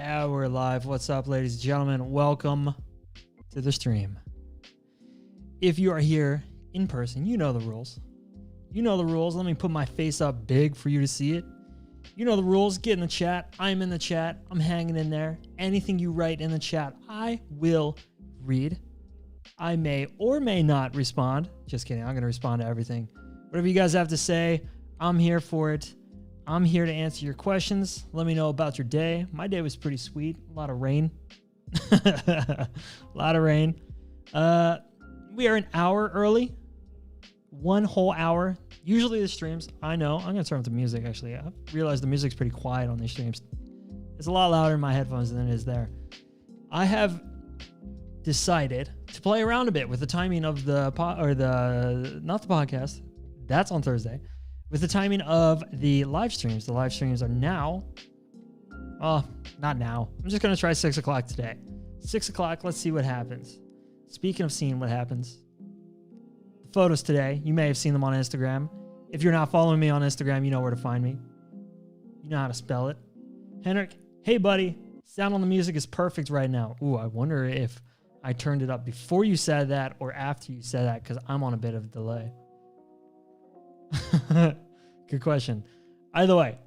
We're live. What's up, ladies and gentlemen? Welcome to the stream. If you are here in person, you know the rules. You know the rules. Let me put my face up big for you to see it. You know the rules. Get in the chat. I'm in the chat. I'm hanging in there. Anything you write in the chat, I will read. I may or may not respond. Just kidding. I'm going to respond to everything. Whatever you guys have to say, I'm here for it. I'm here to answer your questions. Let me know about your day. My day was pretty sweet. A lot of rain. A lot of rain. We are an hour early. 1 whole hour. Usually the streams, I know. I'm going to turn up the music, actually. I realized the music's pretty quiet on these streams. It's a lot louder in my headphones than it is there. I have decided to play around a bit with the timing of not the podcast. That's on Thursday. With the timing of the live streams. The live streams are now. Not now. I'm just going to try 6 o'clock today. 6 o'clock, let's see what happens. Speaking of seeing what happens. The photos today, you may have seen them on Instagram. If you're not following me on Instagram, you know where to find me. You know how to spell it. Henrik, hey buddy. Sound on the music is perfect right now. Ooh, I wonder if I turned it up before you said that or after you said that because I'm on a bit of a delay. Good question. Either way,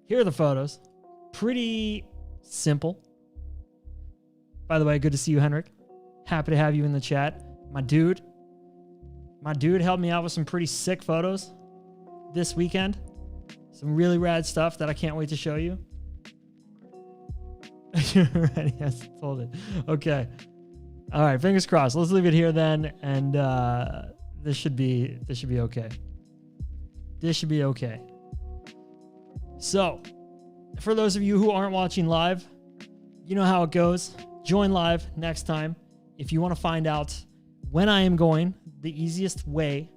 here are the photos. Pretty simple. By the way, good to see you, Henrik. Happy to have you in the chat. My dude helped me out with some pretty sick photos this weekend. Some really rad stuff that I can't wait to show you. You're ready? Yes, told it. Okay. All right, fingers crossed. Let's leave it here then, and this should be okay. This should be okay. So, for those of you who aren't watching live, you know how it goes. Join live next time. If you want to find out when I am going, the easiest way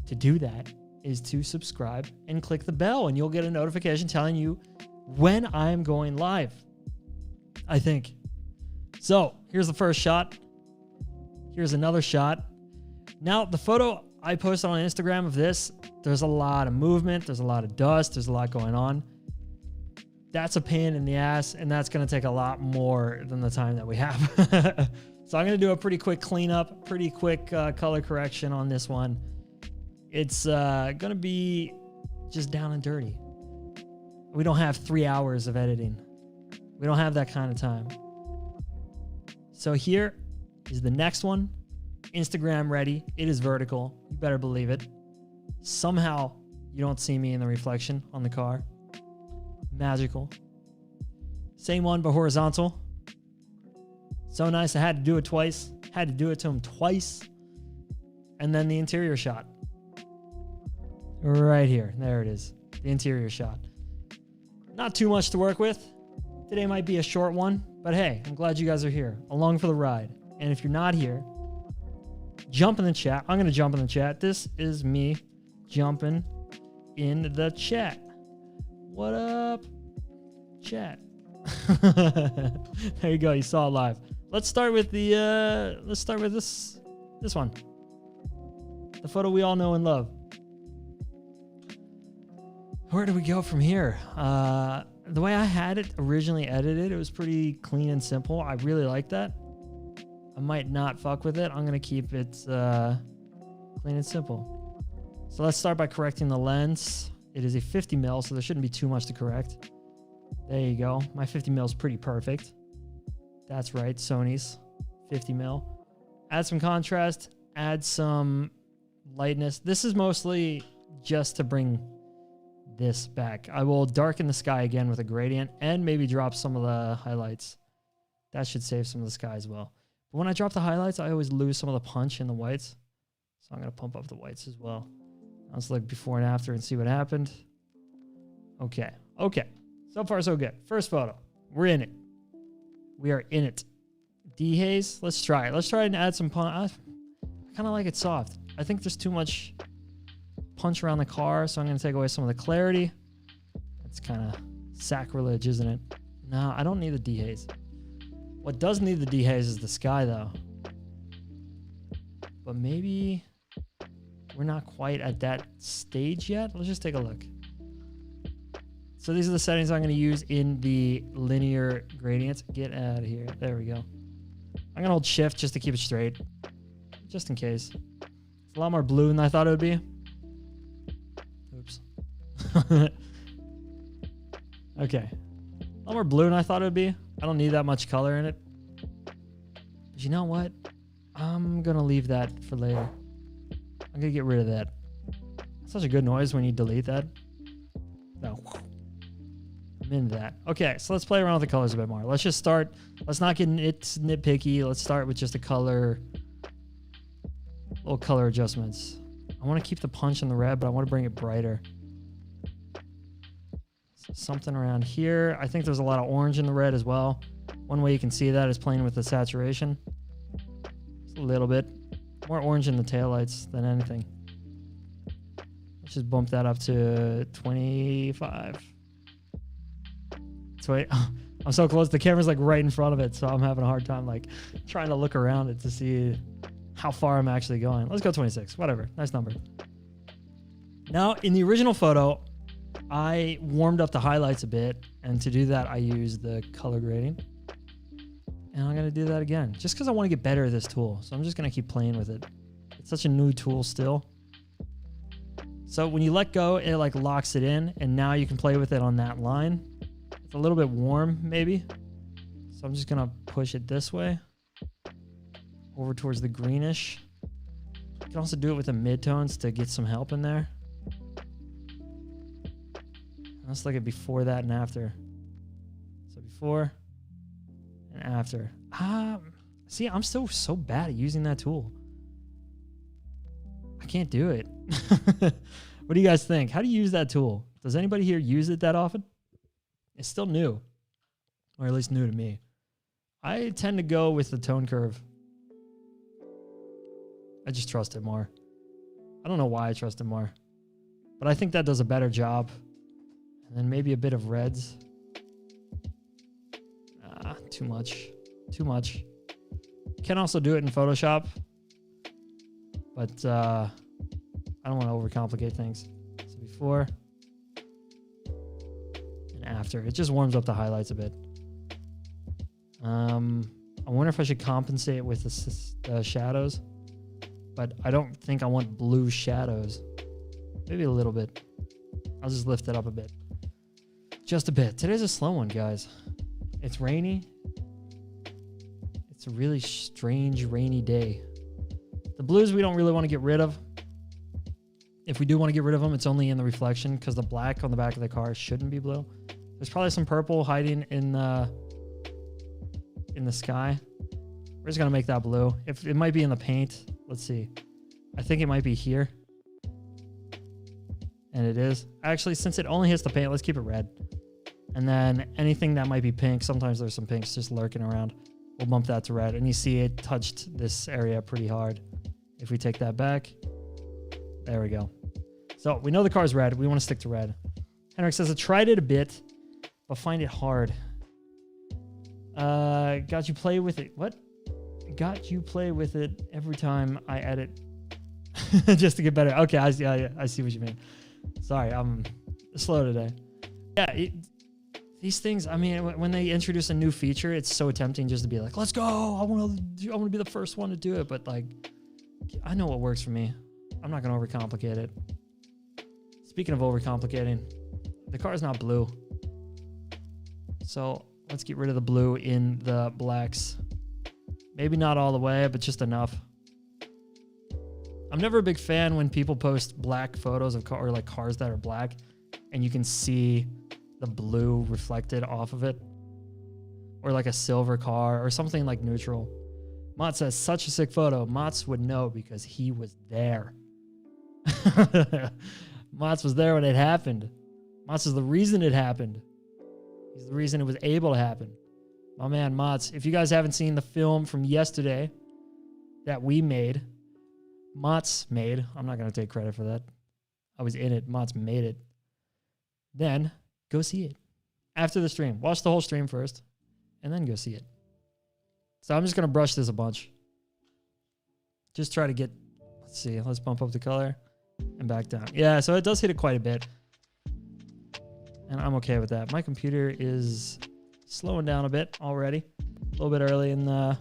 to do that is to subscribe and click the bell, and you'll get a notification telling you when I am going live, I think. So, here's the first shot. Here's another shot. Now, the photo I posted on Instagram of this, there's a lot of movement, there's a lot of dust, there's a lot going on. That's a pain in the ass, and that's going to take a lot more than the time that we have. So I'm going to do a pretty quick cleanup, pretty quick color correction on this one. It's going to be just down and dirty. We don't have 3 hours of editing. We don't have that kind of time. So here is the next one. Instagram ready. It is vertical. You better believe it. Somehow you don't see me in the reflection on the car. Magical. Same one, but horizontal. So nice. I had to do it twice. Had to do it to him twice. And then the interior shot. Right here. There it is. The interior shot. Not too much to work with. Today might be a short one, but hey, I'm glad you guys are here. Along for the ride. And if you're not here, jump in the chat. I'm going to jump in the chat. This is me jumping in the chat. What up, chat? There you go. You saw it live. Let's start with this one. The photo we all know and love. Where do we go from here? The way I had it originally edited, it was pretty clean and simple. I really like that. I might not fuck with it. I'm going to keep it clean and simple. So let's start by correcting the lens. It is a 50 mil, so there shouldn't be too much to correct. There you go. My 50 mil is pretty perfect. That's right, Sony's 50 mil. Add some contrast, add some lightness. This is mostly just to bring this back. I will darken the sky again with a gradient and maybe drop some of the highlights. That should save some of the sky as well. But when I drop the highlights, I always lose some of the punch in the whites. So I'm going to pump up the whites as well. Let's look before and after and see what happened. Okay. So far, so good. First photo. We're in it. We are in it. Dehaze. Let's try it. Let's try and add some punch. I kind of like it soft. I think there's too much punch around the car, so I'm going to take away some of the clarity. That's kind of sacrilege, isn't it? No, I don't need the dehaze. What does need the dehaze is the sky, though. But maybe we're not quite at that stage yet. Let's just take a look. So these are the settings I'm going to use in the linear gradients. Get out of here. There we go. I'm going to hold shift just to keep it straight, just in case. It's a lot more blue than I thought it would be. Oops. Okay. A lot more blue than I thought it would be. I don't need that much color in it. But you know what? I'm going to leave that for later. I'm going to get rid of that. It's such a good noise when you delete that. No. I'm into that. Okay, so let's play around with the colors a bit more. Let's just start. Let's not get nitpicky. Let's start with just a color. Little color adjustments. I want to keep the punch in the red, but I want to bring it brighter. So something around here. I think there's a lot of orange in the red as well. One way you can see that is playing with the saturation. Just a little bit. More orange in the taillights than anything. Let's just bump that up to 25. So I'm so close. The camera's like right in front of it, so I'm having a hard time like trying to look around it to see how far I'm actually going. Let's go 26. Whatever. Nice number. Now, in the original photo, I warmed up the highlights a bit, and to do that, I used the color grading. And I'm going to do that again, just because I want to get better at this tool. So I'm just going to keep playing with it. It's such a new tool still. So when you let go, it like locks it in, and now you can play with it on that line. It's a little bit warm, maybe. So I'm just going to push it this way, over towards the greenish. You can also do it with the midtones to get some help in there. Let's look at before that and after. So before and after. See, I'm still so bad at using that tool. I can't do it. What do you guys think? How do you use that tool? Does anybody here use it that often? It's still new, or at least new to me. I tend to go with the tone curve. I just trust it more. I don't know why I trust it more, but I think that does a better job. And then maybe a bit of reds. Too much. Too much. You can also do it in Photoshop, but I don't want to overcomplicate things. So before and after. It just warms up the highlights a bit. I wonder if I should compensate with the shadows, but I don't think I want blue shadows. Maybe a little bit. I'll just lift it up a bit. Just a bit. Today's a slow one, guys. It's rainy. It's a really strange rainy day. The blues we don't really want to get rid of. If we do want to get rid of them, it's only in the reflection because the black on the back of the car shouldn't be blue. There's probably some purple hiding in the sky. We're just gonna make that blue. If it might be in the paint. Let's see. I think it might be here. And it is. Actually, since it only hits the paint, let's keep it red. And then anything that might be pink, sometimes there's some pinks just lurking around. We'll bump that to red. And you see it touched this area pretty hard. If we take that back, there we go. So we know the car's red. We want to stick to red. Henrik says, I tried it a bit, but find it hard. Got you play with it. What? Got you play with it every time I edit just to get better. Okay, I see what you mean. Sorry, I'm slow today. Yeah, these things, I mean, when they introduce a new feature, it's so tempting just to be like, let's go. I want to be the first one to do it. But like, I know what works for me. I'm not going to overcomplicate it. Speaking of overcomplicating, the car is not blue. So let's get rid of the blue in the blacks. Maybe not all the way, but just enough. I'm never a big fan when people post black photos of or like cars that are black and you can see the blue reflected off of it, or like a silver car or something like neutral. Mott says, such a sick photo. Motts would know because he was there. Motts was there when it happened. Motts is the reason it happened. He's the reason it was able to happen. My man Motts, if you guys haven't seen the film from yesterday that we made, Motts made, I'm not going to take credit for that. I was in it. Motts made it. Then go see it after the stream. Watch the whole stream first and then go see it. So I'm just going to brush this a bunch. Just try to get, let's see, let's bump up the color and back down. Yeah, so it does hit it quite a bit. and I'm okay with that. My computer is slowing down a bit already. A little bit early in the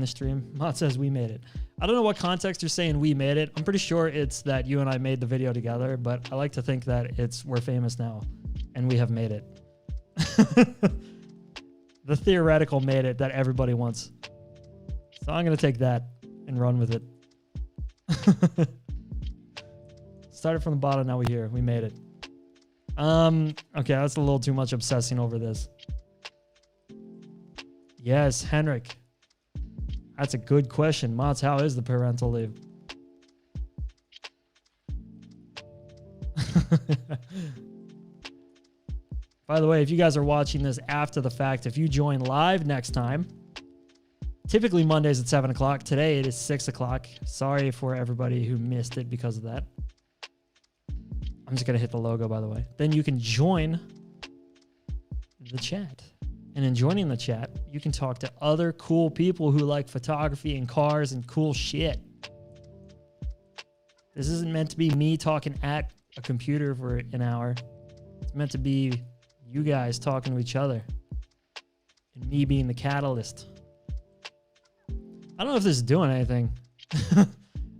stream. Mod says we made it. I don't know what context you're saying we made it. I'm pretty sure it's that you and I made the video together, but I like to think that we're famous now and we have made it. The theoretical made it that everybody wants. So I'm going to take that and run with it. Started from the bottom, now we're here. We made it. Okay, that's a little too much obsessing over this. Yes, Henrik. That's a good question. Mods, how is the parental leave? By the way, if you guys are watching this after the fact, if you join live next time, typically Mondays at 7 o'clock. Today it is 6 o'clock. Sorry for everybody who missed it because of that. I'm just going to hit the logo, by the way. Then you can join the chat. And in joining the chat, you can talk to other cool people who like photography and cars and cool shit. This isn't meant to be me talking at a computer for an hour. It's meant to be you guys talking to each other. And me being the catalyst. I don't know if this is doing anything.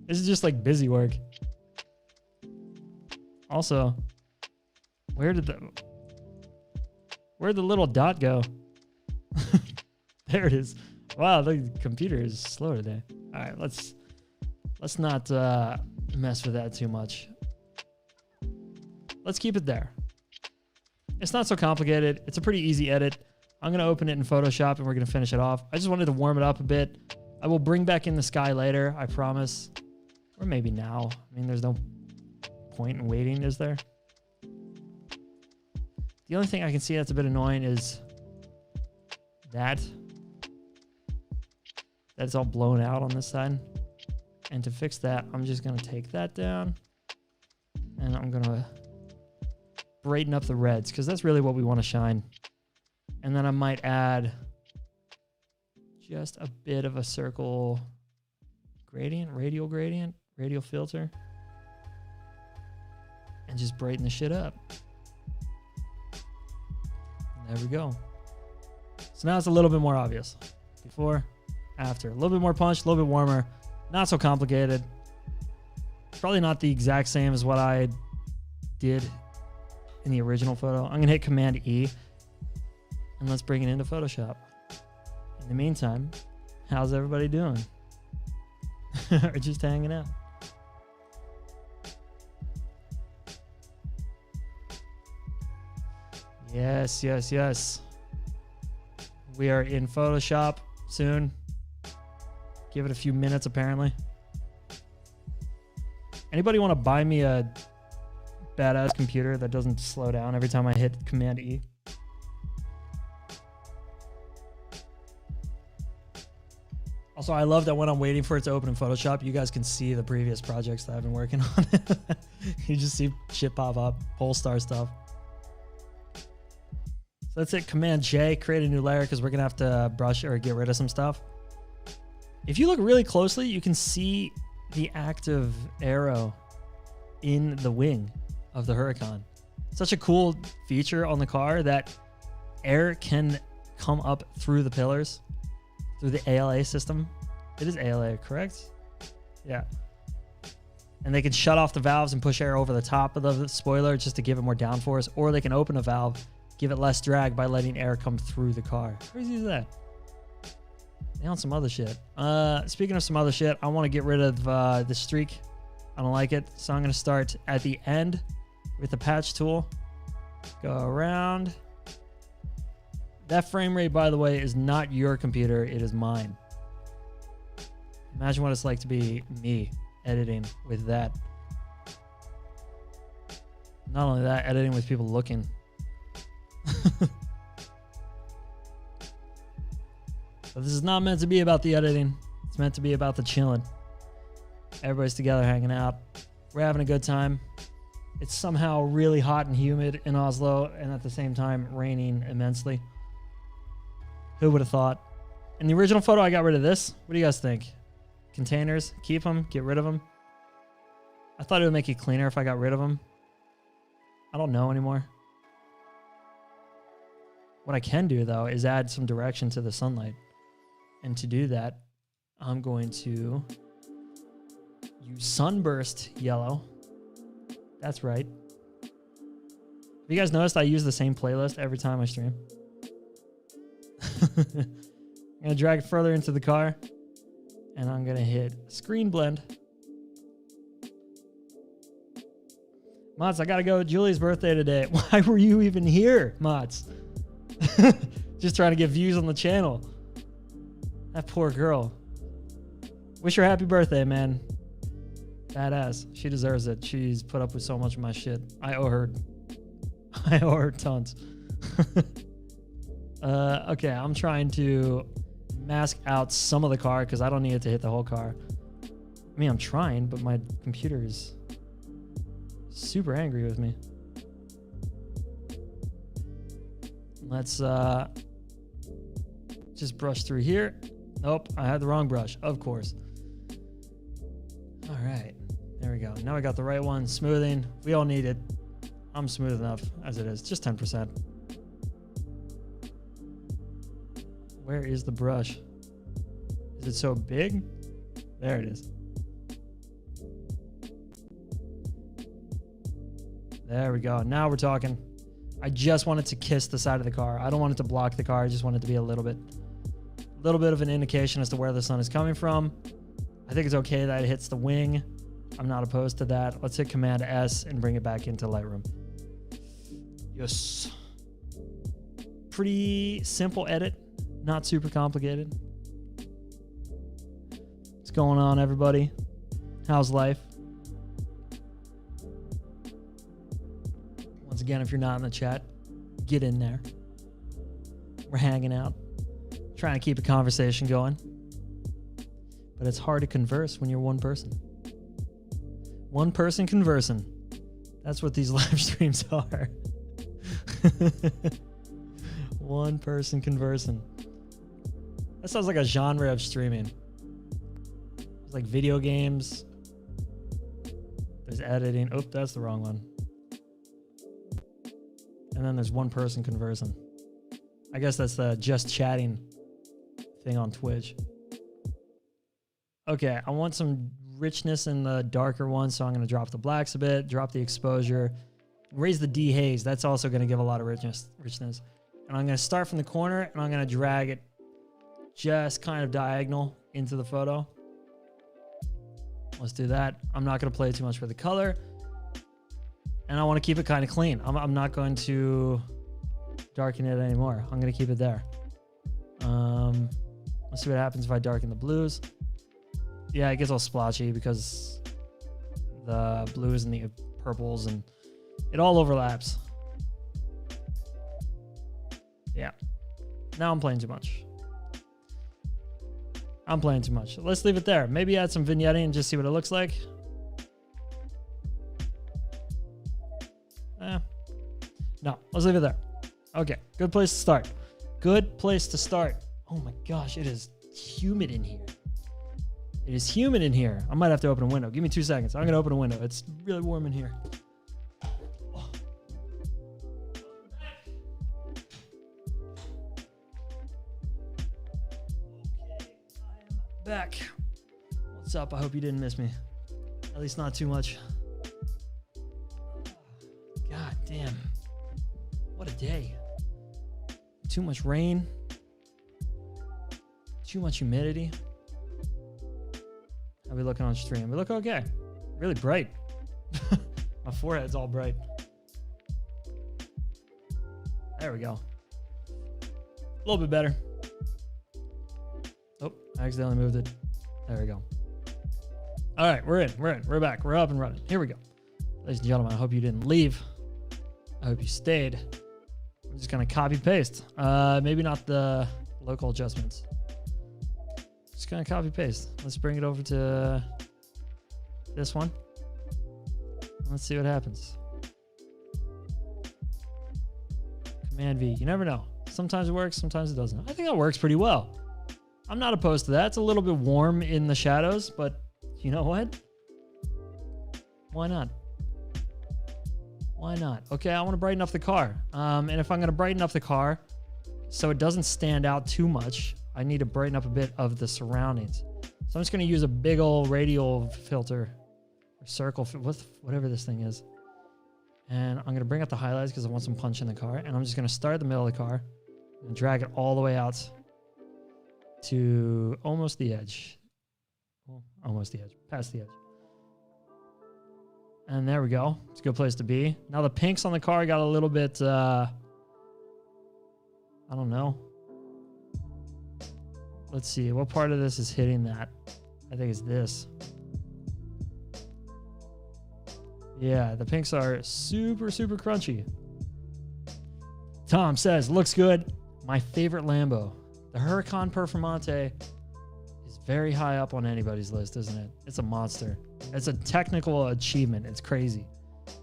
This is just like busy work. Also, where'd the little dot go? There it is. Wow, the computer is slow today. All right, let's not mess with that too much. Let's keep it there. It's not so complicated. It's a pretty easy edit. I'm going to open it in Photoshop and we're going to finish it off. I just wanted to warm it up a bit. I will bring back in the sky later, I promise. Or maybe now. I mean, there's no point in waiting, is there? The only thing I can see that's a bit annoying is that it's all blown out on this side. And to fix that, I'm just going to take that down. And I'm going to brighten up the reds, because that's really what we want to shine. And then I might add just a bit of a circle gradient, radial filter. And just brighten the shit up. And there we go. So now it's a little bit more obvious. Before, after. A little bit more punch, a little bit warmer. Not so complicated. Probably not the exact same as what I did in the original photo. I'm going to hit Command E. And let's bring it into Photoshop. In the meantime, how's everybody doing? Or just hanging out? Yes, yes, yes. We are in Photoshop soon. Give it a few minutes, apparently. Anybody want to buy me a badass computer that doesn't slow down every time I hit Command E? Also, I love that when I'm waiting for it to open in Photoshop, you guys can see the previous projects that I've been working on. You just see shit pop up, Polestar stuff. So let's hit Command J, create a new layer, because we're going to have to brush or get rid of some stuff. If you look really closely, you can see the active arrow in the wing of the Huracan. Such a cool feature on the car that air can come up through the pillars, through the ALA system. It is ALA, correct? Yeah. And they can shut off the valves and push air over the top of the spoiler just to give it more downforce, or they can open a valve, give it less drag by letting air come through the car. How crazy is that? They on some other shit. Speaking of some other shit, I want to get rid of the streak. I don't like it. So I'm going to start at the end with the patch tool. Go around. That frame rate, by the way, is not your computer. It is mine. Imagine what it's like to be me editing with that. Not only that, editing with people looking. But this is not meant to be about the editing. It's meant to be about the chilling. Everybody's together hanging out. We're having a good time. It's somehow really hot and humid in Oslo, and at the same time raining immensely. Who would have thought? In the original photo, I got rid of this. What do you guys think? Containers, keep them, get rid of them. I thought it would make it cleaner if I got rid of them. I don't know anymore. What I can do, though, is add some direction to the sunlight. And to do that, I'm going to use sunburst yellow. That's right. Have you guys noticed I use the same playlist every time I stream? I'm going to drag it further into the car. And I'm going to hit screen blend. Mods, I got to go. Julie's birthday today. Why were you even here, Mods? Just trying to get views on the channel. That poor girl. Wish her happy birthday, man. Badass. She deserves it. She's put up with so much of my shit. I owe her tons. Okay, I'm trying to mask out some of the car because I don't need it to hit the whole car. I mean, I'm trying, but my computer is super angry with me. Let's just brush through here. Nope, I had the wrong brush, of course. All right, there we go. Now I got the right one. Smoothing, we all need it. I'm smooth enough as it is, just 10%. Where is the brush? Is it so big? There it is. There we go. Now we're talking. I just want it to kiss the side of the car. I don't want it to block the car. I just want it to be a little bit of an indication as to where the sun is coming from. I think it's okay that it hits the wing. I'm not opposed to that. Let's hit Command S and bring it back into Lightroom. Yes. Pretty simple edit. Not super complicated. What's going on, everybody? How's life? Once again, if you're not in the chat, get in there. We're hanging out, trying to keep a conversation going. But it's hard to converse when you're one person. One person conversing. That's what these live streams are. One person conversing. That sounds like a genre of streaming. It's like video games. There's editing. Oh, that's the wrong one. And then there's one person conversing. I guess that's the just chatting thing on Twitch. Okay, I want some richness in the darker one, so I'm going to drop the blacks a bit, drop the exposure, raise the dehaze. That's also going to give a lot of richness. And I'm going to start from the corner, and I'm going to drag it just kind of diagonal into the photo. Let's do that. I'm not going to play too much with the color. And I want to keep it kind of clean. I'm not going to darken it anymore. I'm going to keep it there. Let's see what happens if I darken the blues. Yeah, it gets all splotchy because the blues and the purples and it all overlaps. Yeah. Now I'm playing too much. Let's leave it there. Maybe add some vignetting and just see what it looks like. No, let's leave it there. Okay, good place to start. Good place to start. Oh my gosh, it is humid in here. It is humid in here. I might have to open a window. Give me 2 seconds. I'm going to open a window. It's really warm in here. Oh. Okay, I'm back. What's up? I hope you didn't miss me. At least not too much. God damn. What a day. Too much rain. Too much humidity. How are we looking on stream? We look okay. Really bright. My forehead's all bright. There we go. A little bit better. Oh, I accidentally moved it. There we go. All right, we're in. We're back. We're up and running. Here we go. Ladies and gentlemen, I hope you didn't leave. I hope you stayed. I'm just going to copy paste. Maybe not the local adjustments. Just going to copy paste. Let's bring it over to this one. Let's see what happens. Command V. You never know. Sometimes it works, sometimes it doesn't. I think that works pretty well. I'm not opposed to that. It's a little bit warm in the shadows, but you know what? Why not? Why not? Okay, I want to brighten up the car. And if I'm going to brighten up the car, so it doesn't stand out too much, I need to brighten up a bit of the surroundings. So I'm just going to use a big old radial filter or circle, whatever this thing is. And I'm going to bring out the highlights because I want some punch in the car. And I'm just going to start at the middle of the car and drag it all the way out to almost the edge. Well, almost the edge, past the edge. And there we go. It's a good place to be. Now the pinks on the car got a little bit, I don't know. Let's see, what part of this is hitting that? I think it's this. Yeah, the pinks are super, super crunchy. Tom says, looks good. My favorite Lambo. The Huracan Performante is very high up on anybody's list, isn't it? It's a monster. It's a technical achievement. It's crazy. If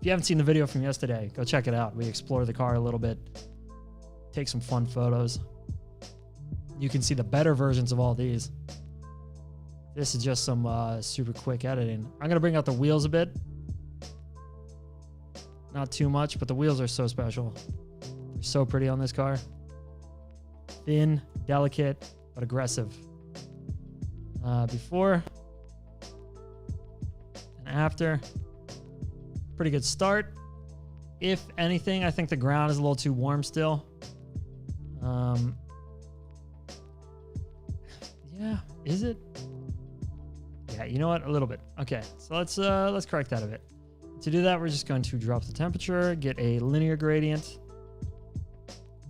you haven't seen the video from yesterday, go check it out. We explore the car a little bit, take some fun photos. You can see the better versions of all these. This is just some super quick editing. I'm going to bring out the wheels a bit. Not too much, but the wheels are so special. They're so pretty on this car. Thin, delicate, but aggressive. Before and after. Pretty good start. If anything, I think the ground is a little too warm still. Yeah, is it? Yeah, you know what? A little bit. Okay, so let's correct that a bit. To do that, we're just going to drop the temperature, get a linear gradient,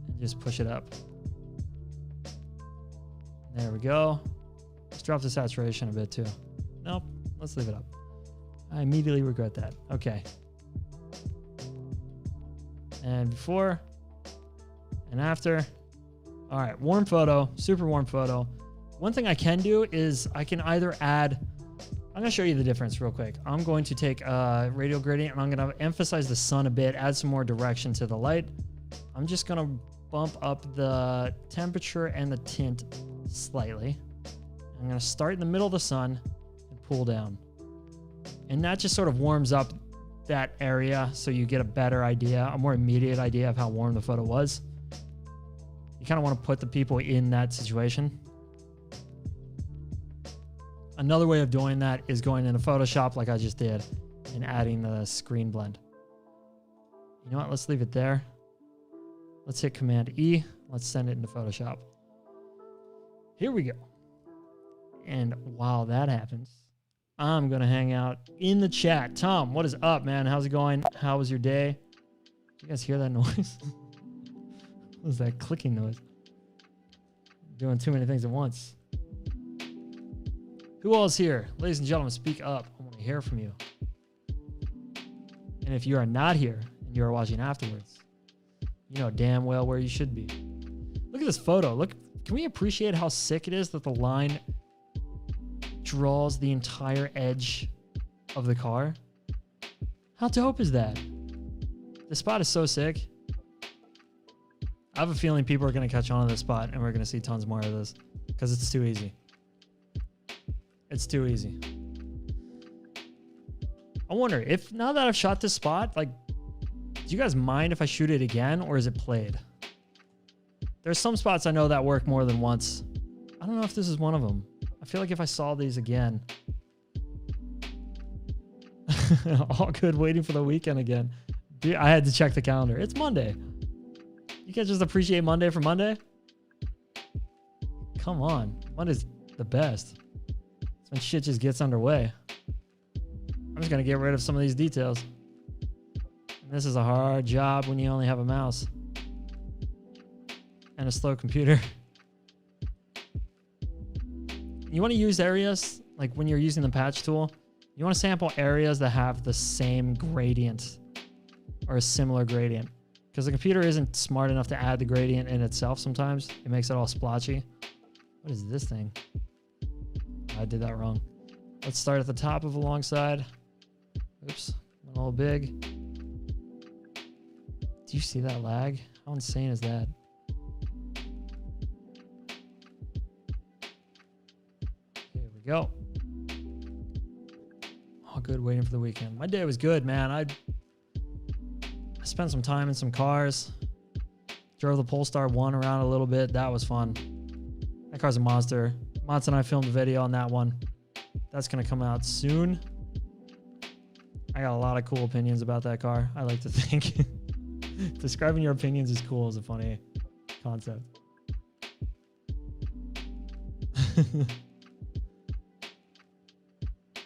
and just push it up. There we go. Let's drop the saturation a bit too. Nope, let's leave it up. I immediately regret that. Okay. And before and after. All right, warm photo, super warm photo. One thing I can do is I can either add, I'm gonna show you the difference real quick. I'm going to take a radial gradient and I'm gonna emphasize the sun a bit, add some more direction to the light. I'm just gonna bump up the temperature and the tint slightly. I'm gonna start in the middle of the sun and pull down. And that just sort of warms up that area so you get a better idea, a more immediate idea of how warm the photo was. You kind of want to put the people in that situation. Another way of doing that is going into Photoshop like I just did and adding the screen blend. You know what? Let's leave it there. Let's hit Command E. Let's send it into Photoshop. Here we go. And while that happens, I'm going to hang out in the chat. Tom, what is up, man? How's it going? How was your day? You guys hear that noise? What was that clicking noise? Doing too many things at once. Who all is here? Ladies and gentlemen, speak up. I want to hear from you. And if you are not here and you are watching afterwards, you know damn well where you should be. Look at this photo. Look, can we appreciate how sick it is that the line draws the entire edge of the car? How dope is that? The spot is so sick. I have a feeling people are going to catch on to this spot and we're going to see tons more of this because it's too easy. It's too easy. I wonder if now that I've shot this spot, like, do you guys mind if I shoot it again or is it played? There's some spots I know that work more than once. I don't know if this is one of them. I feel like if I saw these again. All good, waiting for the weekend again. Dude, I had to check the calendar. It's Monday. You can't just appreciate Monday for Monday? Come on. Monday's the best. It's when shit just gets underway. I'm just going to get rid of some of these details. And this is a hard job when you only have a mouse and a slow computer. You want to use areas, like when you're using the patch tool, you want to sample areas that have the same gradient or a similar gradient. Because the computer isn't smart enough to add the gradient in itself sometimes. It makes it all splotchy. What is this thing? I did that wrong. Let's start at the top of alongside. Oops, a little big. Do you see that lag? How insane is that? Here we go. All good, waiting for the weekend. My day was good, man. I spent some time in some cars. Drove the Polestar 1 around a little bit. That was fun. That car's a monster. Montz and I filmed a video on that one. That's going to come out soon. I got a lot of cool opinions about that car, I like to think. Describing your opinions is cool, is a funny concept.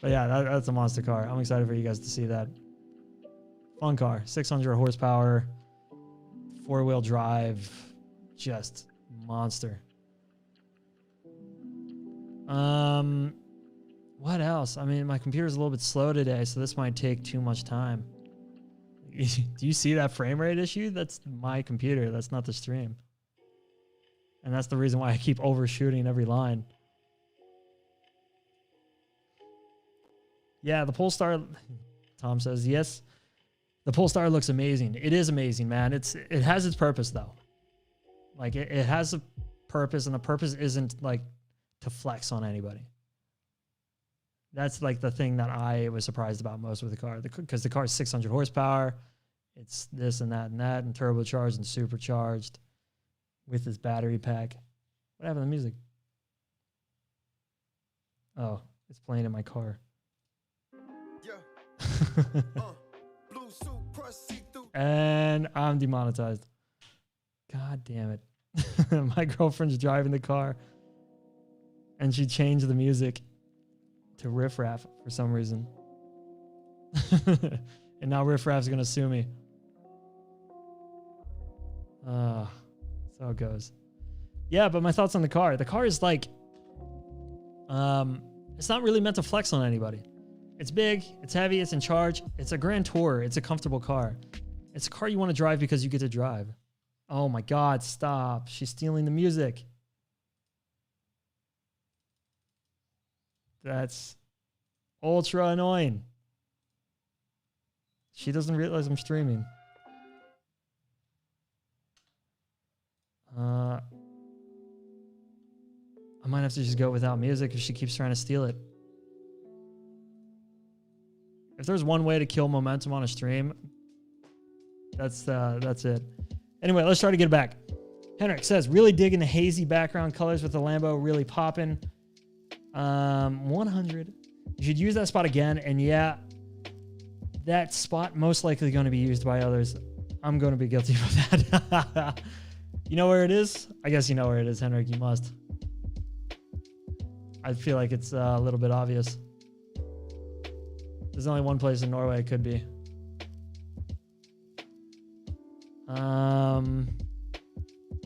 But yeah, that's a monster car. I'm excited for you guys to see that. Fun car. 600 horsepower. 4-wheel drive. Just monster. What else? I mean, my computer's a little bit slow today, so this might take too much time. Do you see that frame rate issue? That's my computer. That's not the stream. And that's the reason why I keep overshooting every line. Yeah, the Polestar, Tom says, yes. The Polestar looks amazing. It is amazing, man. It has its purpose, though. Like, it has a purpose, and the purpose isn't, like, to flex on anybody. That's, like, the thing that I was surprised about most with the car. Because the car is 600 horsepower. It's this and that, and turbocharged and supercharged with this battery pack. What happened to the music? Oh, it's playing in my car. And I'm demonetized. God damn it. My girlfriend's driving the car and she changed the music to Riff Raff for some reason. And now Riff Raff's gonna sue me. So it goes. Yeah, but my thoughts on the car. The car is like, it's not really meant to flex on anybody. It's big, it's heavy, it's in charge. It's a Grand Tourer. It's a comfortable car. It's a car you want to drive because you get to drive. Oh my God, stop. She's stealing the music. That's ultra annoying. She doesn't realize I'm streaming. I might have to just go without music if she keeps trying to steal it. If there's one way to kill momentum on a stream, that's it. Anyway, let's try to get it back. Henrik says, really digging the hazy background colors with the Lambo, really popping. 100. You should use that spot again. And yeah, that spot most likely going to be used by others. I'm going to be guilty of that. You know where it is? I guess you know where it is, Henrik. You must. I feel like it's a little bit obvious. There's only one place in Norway it could be.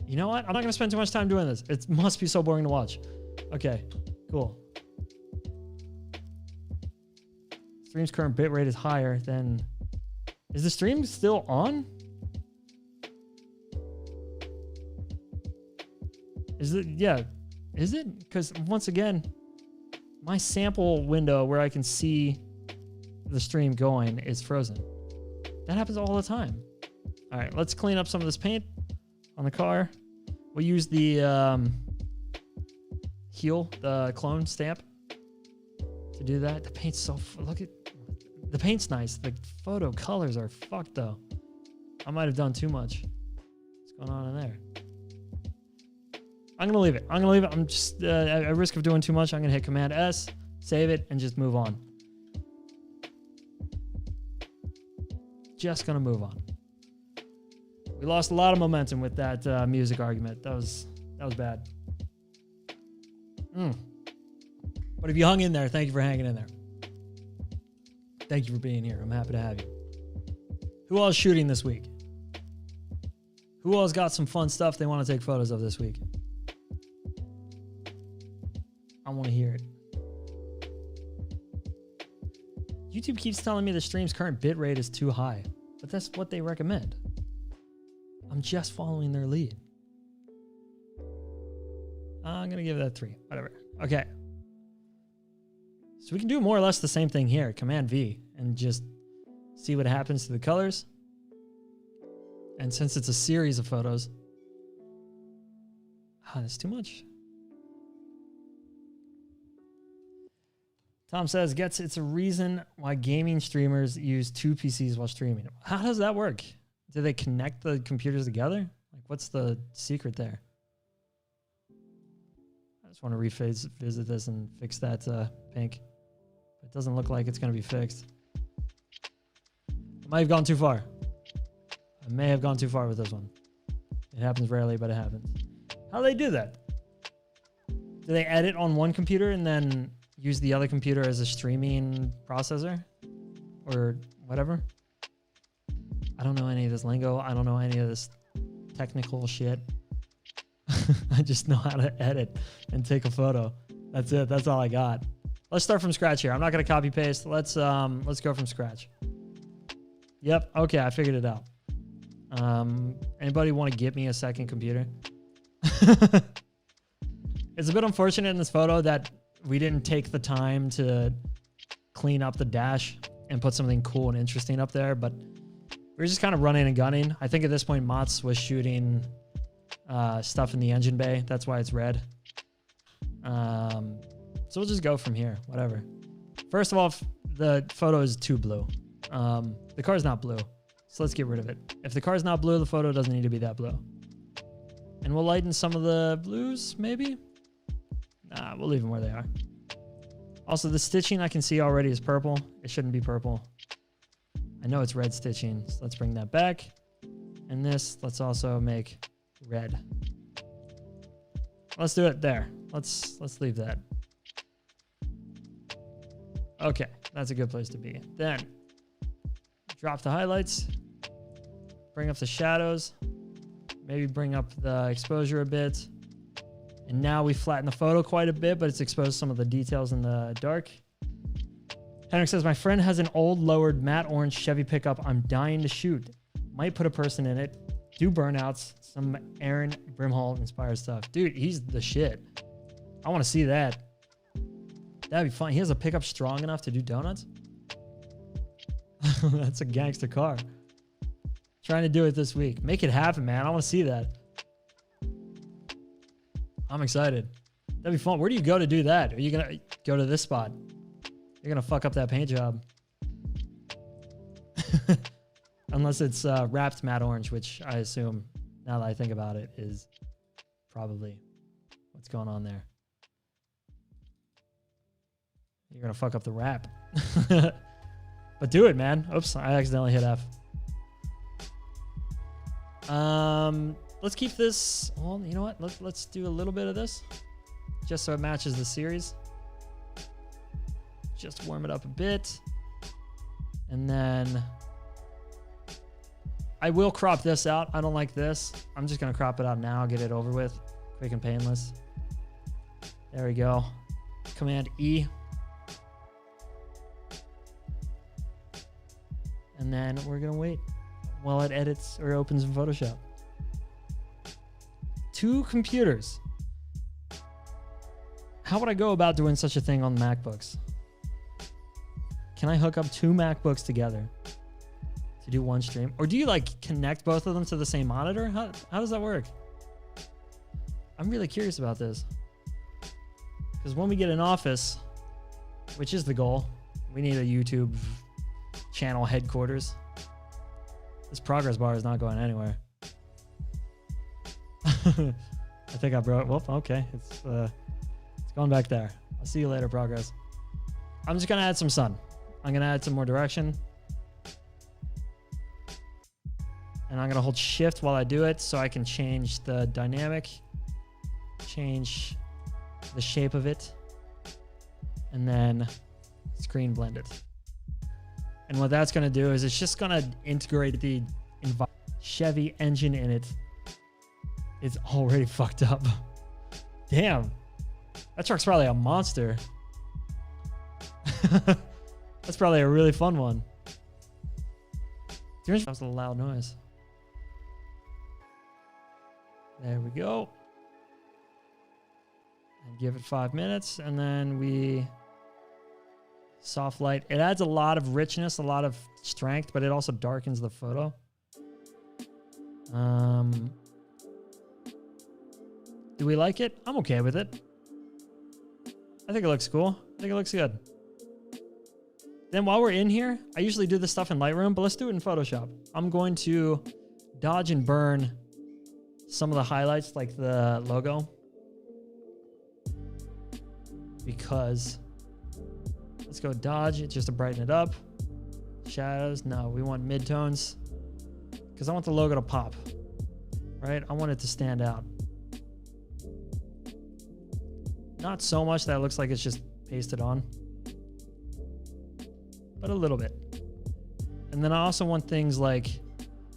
You know what? I'm not going to spend too much time doing this. It must be so boring to watch. Okay, cool. Stream's current bitrate is higher than... Is the stream still on? Is it? Yeah. Is it? Because once again, my sample window where I can see the stream going is frozen. That happens all the time. All right, let's clean up some of this paint on the car. We'll use the heel, the clone stamp to do that. The paint's so, look at, the paint's nice. The photo colors are fucked though. I might have done too much. What's going on in there? I'm gonna leave it. I'm just at risk of doing too much. I'm gonna hit Command S, save it, and just move on. Just gonna move on. We lost a lot of momentum with that music argument. That was bad. But if you hung in there, thank you for hanging in there. Thank you for being here. I'm happy to have you. Who else shooting this week? Who else got some fun stuff they want to take photos of this week? I want to hear it. YouTube keeps telling me the stream's current bitrate is too high, but that's what they recommend. I'm just following their lead. I'm going to give that 3. Whatever. Okay. So we can do more or less the same thing here. Command V and just see what happens to the colors. And since it's a series of photos, that's too much. Tom says, it's a reason why gaming streamers use 2 PCs while streaming. How does that work? Do they connect the computers together? Like what's the secret there? I just want to revisit this and fix that pink. It doesn't look like it's going to be fixed. I might have gone too far. I may have gone too far with this one. It happens rarely, but it happens. How do they do that? Do they edit on one computer and then use the other computer as a streaming processor? Or whatever? I don't know any of this lingo. I don't know any of this technical shit. I just know how to edit and take a photo. That's it. That's all I got. Let's start from scratch here. I'm not going to copy paste. Let's go from scratch. Yep. Okay. I figured it out. Anybody want to get me a second computer? It's a bit unfortunate in this photo that we didn't take the time to clean up the dash and put something cool and interesting up there, but we were just kind of running and gunning. I think at this point, Mats was shooting stuff in the engine bay. That's why it's red. So we'll just go from here, whatever. First of all, the photo is too blue. The car's not blue, so let's get rid of it. If the car's not blue, the photo doesn't need to be that blue. And we'll lighten some of the blues, maybe? Nah, we'll leave them where they are. Also, the stitching I can see already is purple. It shouldn't be purple. I know it's red stitching, so let's bring that back. And this, let's also make red. Let's do it there. Let's leave that. Okay, that's a good place to be. Then, drop the highlights. Bring up the shadows. Maybe bring up the exposure a bit. And now we flatten the photo quite a bit, but it's exposed some of the details in the dark. Henrik says, my friend has an old lowered matte orange Chevy pickup I'm dying to shoot. Might put a person in it. Do burnouts. Some Aaron Brimhall inspired stuff. Dude, he's the shit. I want to see that. That'd be fun. He has a pickup strong enough to do donuts? That's a gangster car. Trying to do it this week. Make it happen, man. I want to see that. I'm excited. That'd be fun. Where do you go to do that? Are you going to go to this spot? You're going to fuck up that paint job. Unless it's wrapped matte orange, which I assume, now that I think about it, is probably what's going on there. You're going to fuck up the wrap. But do it, man. Oops, I accidentally hit F. Let's keep this. Well, you know what? Let's do a little bit of this, just so it matches the series. Just warm it up a bit, and then I will crop this out. I don't like this. I'm just gonna crop it out now. Get it over with, quick and painless. There we go. Command E. And then we're gonna wait while it edits or opens in Photoshop. 2 computers. How would I go about doing such a thing on MacBooks? Can I hook up 2 MacBooks together to do one stream? Or do you like connect both of them to the same monitor? How does that work? I'm really curious about this. Because when we get an office, which is the goal, we need a YouTube channel headquarters. This progress bar is not going anywhere. I think I broke. Well, okay. It's going back there. I'll see you later, progress. I'm just going to add some sun. I'm going to add some more direction. And I'm going to hold shift while I do it so I can change the dynamic, change the shape of it, and then screen blend it. And what that's going to do is it's just going to integrate the Chevy engine in it. It's already fucked up. Damn. That truck's probably a monster. That's probably a really fun one. That was a loud noise. There we go. And give it 5 minutes, and then we soft light. It adds a lot of richness, a lot of strength, but it also darkens the photo. Do we like it? I'm okay with it. I think it looks cool. I think it looks good. Then while we're in here, I usually do this stuff in Lightroom, but let's do it in Photoshop. I'm going to dodge and burn some of the highlights, like the logo, because let's go dodge it just to brighten it up. Shadows, no, we want midtones because I want the logo to pop, right? I want it to stand out. Not so much that it looks like it's just pasted on, but a little bit. And then I also want things like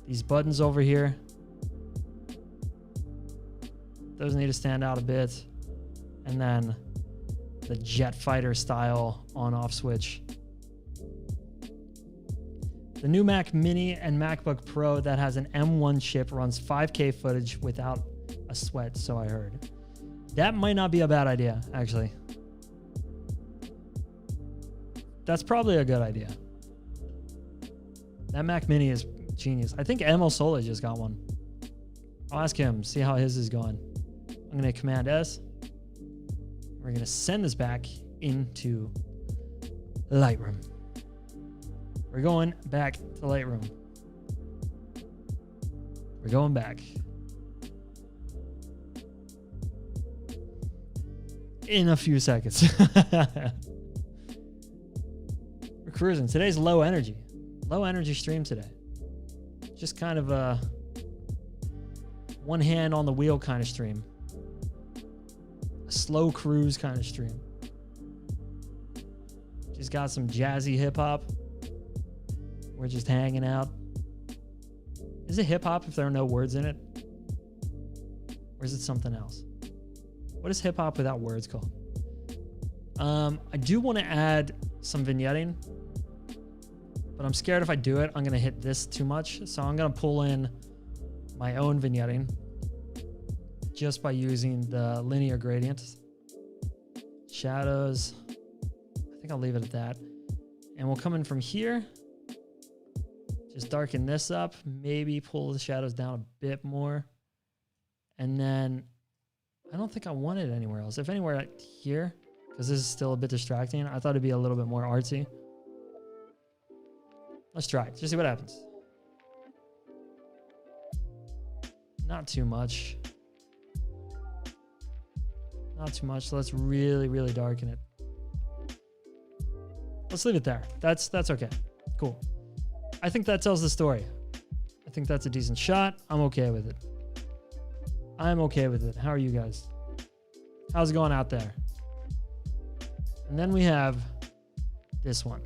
these buttons over here. Those need to stand out a bit. And then the jet fighter style on-off switch. The new Mac Mini and MacBook Pro that has an M1 chip runs 5K footage without a sweat, so I heard. That might not be a bad idea, actually. That's probably a good idea. That Mac Mini is genius. I think Emil Sola just got one. I'll ask him, see how his is going. I'm going to Command S. We're going to send this back into Lightroom. We're going back to Lightroom. We're going back. In a few seconds. We're cruising. Today's low energy. Low energy stream today. Just kind of a one hand on the wheel kind of stream. A slow cruise kind of stream. Just got some jazzy hip hop. We're just hanging out. Is it hip hop if there are no words in it? Or is it something else? What is hip hop without words called? I do want to add some vignetting, but I'm scared if I do it, I'm going to hit this too much. So I'm going to pull in my own vignetting just by using the linear gradients. Shadows. I think I'll leave it at that. And we'll come in from here. Just darken this up. Maybe pull the shadows down a bit more. And then I don't think I want it anywhere else. If anywhere here, because this is still a bit distracting. I thought it'd be a little bit more artsy. Let's try it. Just see what happens. Not too much. Not too much. Let's really, really darken it. Let's leave it there. That's okay. Cool. I think that tells the story. I think that's a decent shot. I'm okay with it. I'm okay with it. How are you guys? How's it going out there? And then we have this one.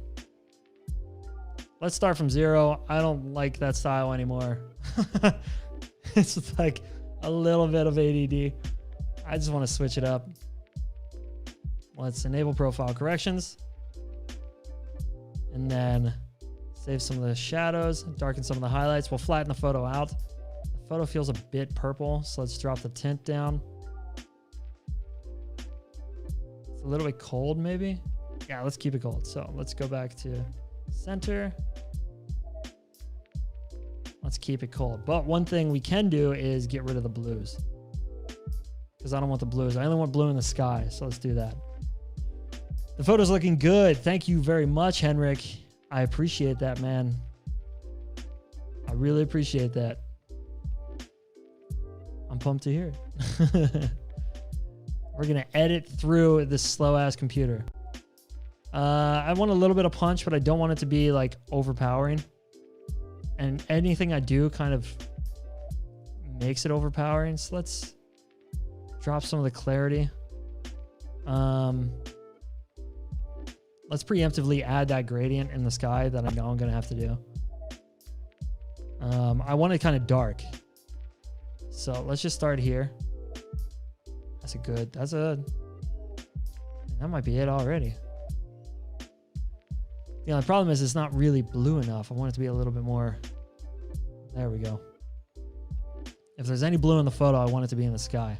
Let's start from 0. I don't like that style anymore. It's like a little bit of ADD. I just want to switch it up. Let's enable profile corrections. And then save some of the shadows, darken some of the highlights. We'll flatten the photo out. The photo feels a bit purple, so let's drop the tint down. It's a little bit cold, maybe. Yeah, let's keep it cold. So let's go back to center. Let's keep it cold. But one thing we can do is get rid of the blues, because I don't want the blues. I only want blue in the sky, so let's do that. The photo's looking good. Thank you very much, Henrik. I appreciate that, man. I really appreciate that. I'm pumped to hear it. We're going to edit through this slow-ass computer. I want a little bit of punch, but I don't want it to be, like, overpowering. And anything I do kind of makes it overpowering. So let's drop some of the clarity. Let's preemptively add that gradient in the sky that I know I'm going to have to do. I want it kind of dark. So let's just start here. That might be it already. The only problem is it's not really blue enough. I want it to be a little bit more. There we go. If there's any blue in the photo, I want it to be in the sky.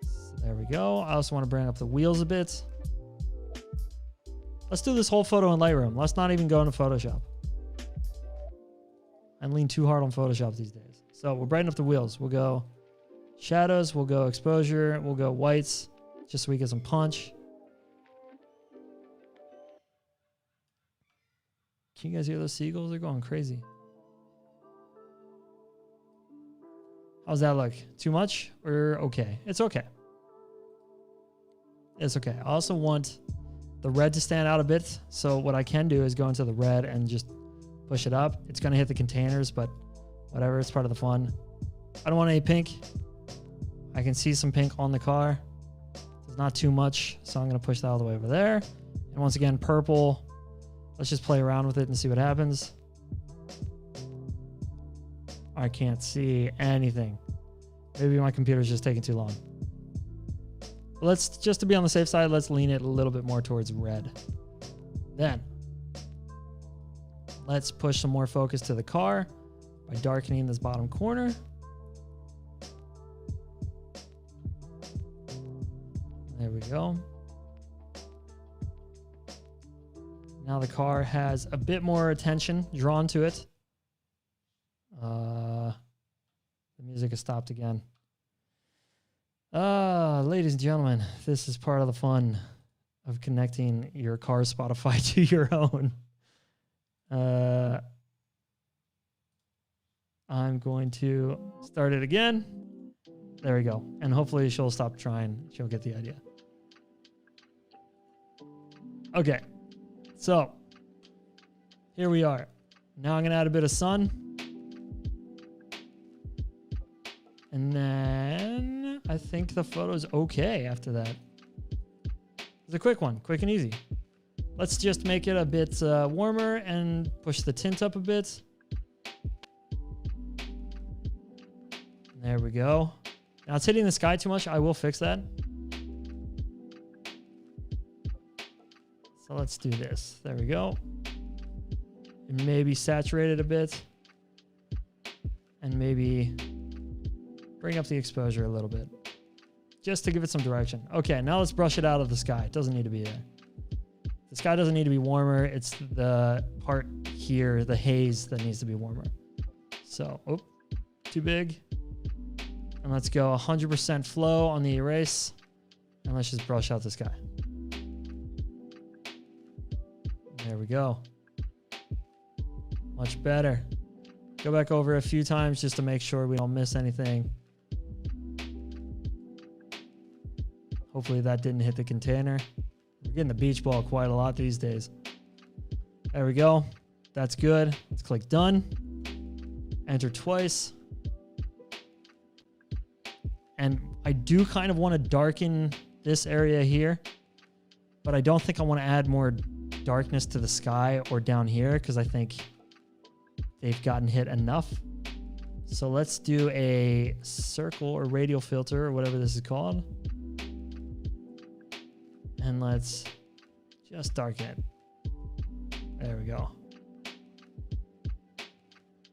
So there we go. I also want to bring up the wheels a bit. Let's do this whole photo in Lightroom. Let's not even go into Photoshop. I lean too hard on Photoshop these days. So we'll brighten up the wheels. We'll go shadows. We'll go exposure. We'll go whites, just so we get some punch. Can you guys hear those seagulls? They're going crazy. How's that look? Too much or okay? It's okay. It's okay. I also want the red to stand out a bit. So what I can do is go into the red and just push it up. It's going to hit the containers, but whatever. It's part of the fun. I don't want any pink. I can see some pink on the car. It's not too much. So I'm going to push that all the way over there. And once again, purple. Let's just play around with it and see what happens. I can't see anything. Maybe my computer's just taking too long. Let's, just to be on the safe side, let's lean it a little bit more towards red. Then, let's push some more focus to the car by darkening this bottom corner. There we go. Now the car has a bit more attention drawn to it. The music has stopped again. Ladies and gentlemen, this is part of the fun of connecting your car's Spotify to your own. I'm going to start it again. There we go. And hopefully she'll stop trying. She'll get the idea. Okay. So here we are. Now I'm going to add a bit of sun. And then I think the photo's okay after that. It's a quick one, quick and easy. Let's just make it a bit warmer and push the tint up a bit. There we go. Now it's hitting the sky too much. I will fix that. So let's do this. There we go. And maybe saturate it a bit. And maybe bring up the exposure a little bit. Just to give it some direction. Okay, now let's brush it out of the sky. It doesn't need to be there. The sky doesn't need to be warmer. It's the part here, the haze, that needs to be warmer. So, oh, too big. And let's go 100% flow on the erase. And let's just brush out the sky. There we go. Much better. Go back over a few times just to make sure we don't miss anything. Hopefully that didn't hit the container. We're getting the beach ball quite a lot these days. There we go. That's good. Let's click done. Enter twice. And I do kind of want to darken this area here, but I don't think I want to add more darkness to the sky or down here because I think they've gotten hit enough. So let's do a circle or radial filter or whatever this is called. And let's just darken it. There we go.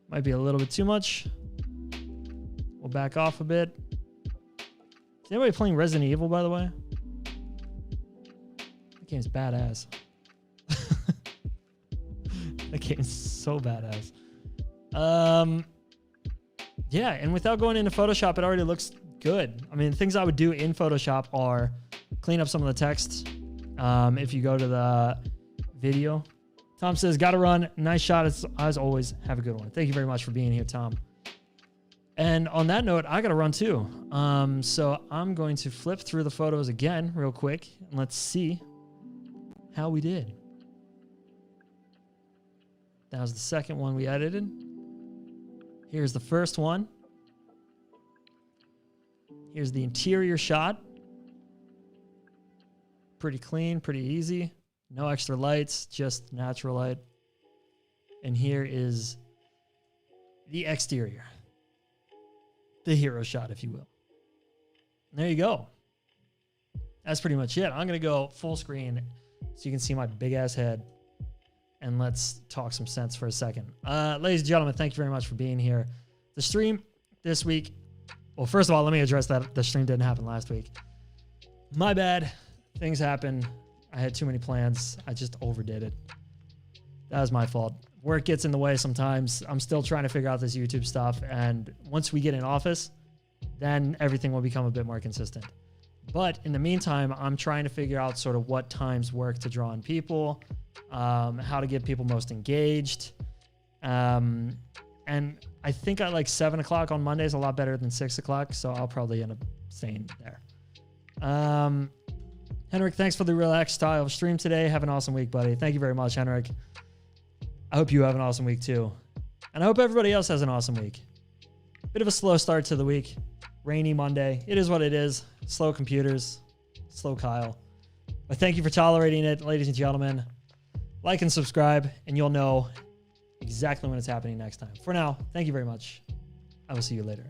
Might be a little bit too much. We'll back off a bit. Is anybody playing Resident Evil, by the way? That game's badass. That game's so badass. Yeah, and without going into Photoshop, it already looks good. I mean, things I would do in Photoshop are clean up some of the text. If you go to the video, Tom says, gotta run. Nice shot as always. Have a good one. Thank you very much for being here, Tom. And on that note, I gotta run too. So I'm going to flip through the photos again real quick and let's see how we did. That was the second one we edited. Here's the first one. Here's the interior shot. Pretty clean, pretty easy. No extra lights, just natural light. And here is the exterior. The hero shot, if you will. There you go. That's pretty much it. I'm going to go full screen so you can see my big ass head. And let's talk some sense for a second. Ladies and gentlemen, thank you very much for being here. The stream this week. Well, first of all, let me address that the stream didn't happen last week. My bad. Things happen. I had too many plans. I just overdid it. That was my fault. Work gets in the way sometimes. I'm still trying to figure out this YouTube stuff. And once we get in office, then everything will become a bit more consistent. But in the meantime, I'm trying to figure out sort of what times work to draw in people, how to get people most engaged. And I think I like 7 o'clock on Monday is a lot better than 6 o'clock. So I'll probably end up staying there. Henrik, thanks for the relaxed style of stream today. Have an awesome week, buddy. Thank you very much, Henrik. I hope you have an awesome week too. And I hope everybody else has an awesome week. Bit of a slow start to the week. Rainy Monday. It is what it is. Slow computers. Slow Kyle. But thank you for tolerating it, ladies and gentlemen. Like and subscribe, and you'll know exactly when it's happening next time. For now, thank you very much. I will see you later.